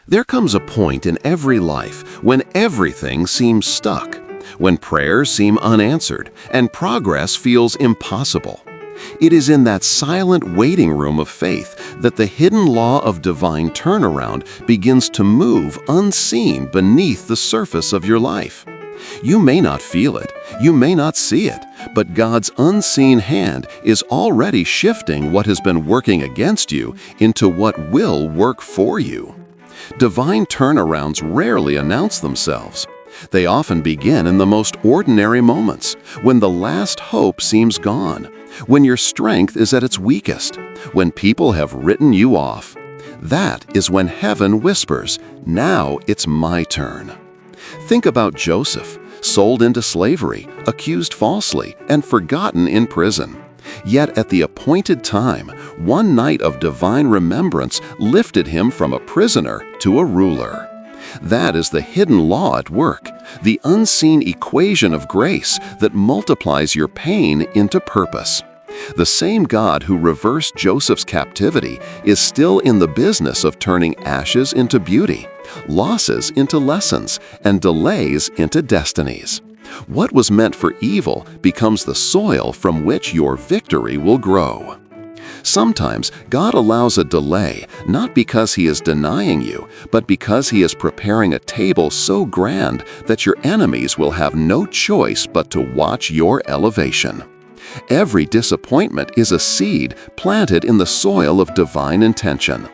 There comes a point in every life when everything seems stuck, when prayers seem unanswered and progress feels impossible. It is in that silent waiting room of faith that the hidden law of divine turnaround begins to move unseen beneath the surface of your life. You may not feel it, you may not see it, but God's unseen hand is already shifting what has been working against you into what will work for you. Divine turnarounds rarely announce themselves. They often begin in the most ordinary moments, when the last hope seems gone, when your strength is at its weakest, when people have written you off. That is when heaven whispers, "Now it's my turn." Think about Joseph, sold into slavery, accused falsely, and forgotten in prison. Yet at the appointed time, one night of divine remembrance lifted him from a prisoner to a ruler. That is the hidden law at work, the unseen equation of grace that multiplies your pain into purpose. The same God who reversed Joseph's captivity is still in the business of turning ashes into beauty, losses into lessons, and delays into destinies. What was meant for evil becomes the soil from which your victory will grow. Sometimes God allows a delay not because He is denying you, but because He is preparing a table so grand that your enemies will have no choice but to watch your elevation. Every disappointment is a seed planted in the soil of divine intention.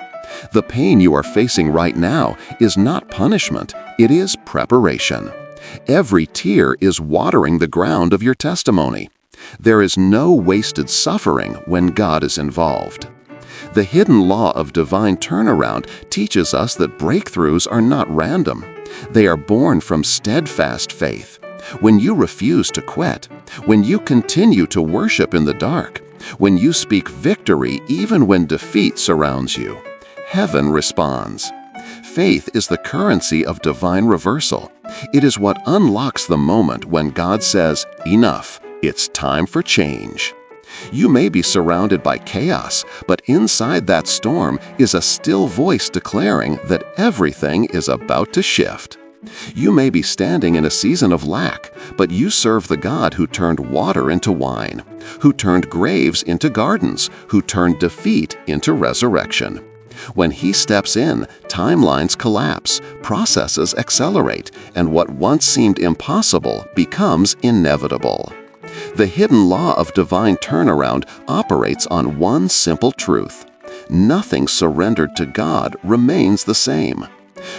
The pain you are facing right now is not punishment, it is preparation. Every tear is watering the ground of your testimony. There is no wasted suffering when God is involved. The hidden law of divine turnaround teaches us that breakthroughs are not random. They are born from steadfast faith. When you refuse to quit, when you continue to worship in the dark, when you speak victory even when defeat surrounds you, heaven responds. Faith is the currency of divine reversal. It is what unlocks the moment when God says, "Enough, it's time for change." You may be surrounded by chaos, but inside that storm is a still voice declaring that everything is about to shift. You may be standing in a season of lack, but you serve the God who turned water into wine, who turned graves into gardens, who turned defeat into resurrection. When He steps in, timelines collapse, processes accelerate, and what once seemed impossible becomes inevitable. The hidden law of divine turnaround operates on one simple truth: nothing surrendered to God remains the same.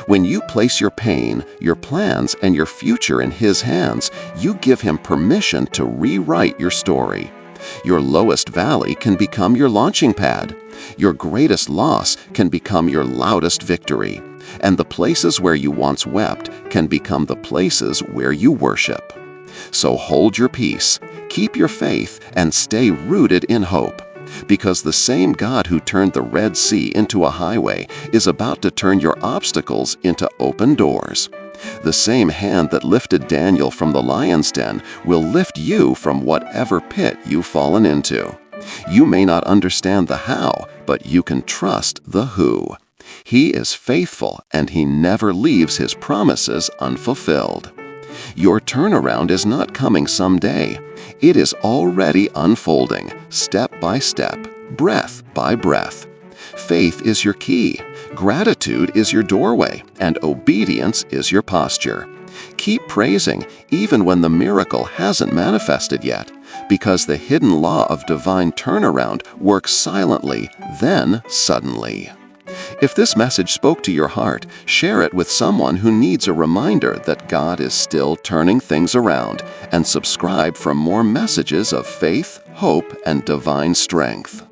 When you place your pain, your plans, and your future in His hands, you give Him permission to rewrite your story. Your lowest valley can become your launching pad. Your greatest loss can become your loudest victory. And the places where you once wept can become the places where you worship. So hold your peace, keep your faith, and stay rooted in hope. Because the same God who turned the Red Sea into a highway is about to turn your obstacles into open doors. The same hand that lifted Daniel from the lion's den will lift you from whatever pit you've fallen into. You may not understand the how, but you can trust the who. He is faithful, and He never leaves His promises unfulfilled. Your turnaround is not coming someday. It is already unfolding, step by step, breath by breath. Faith is your key, gratitude is your doorway, and obedience is your posture. Keep praising even when the miracle hasn't manifested yet, because the hidden law of divine turnaround works silently, then suddenly. If this message spoke to your heart, share it with someone who needs a reminder that God is still turning things around, and subscribe for more messages of faith, hope, and divine strength.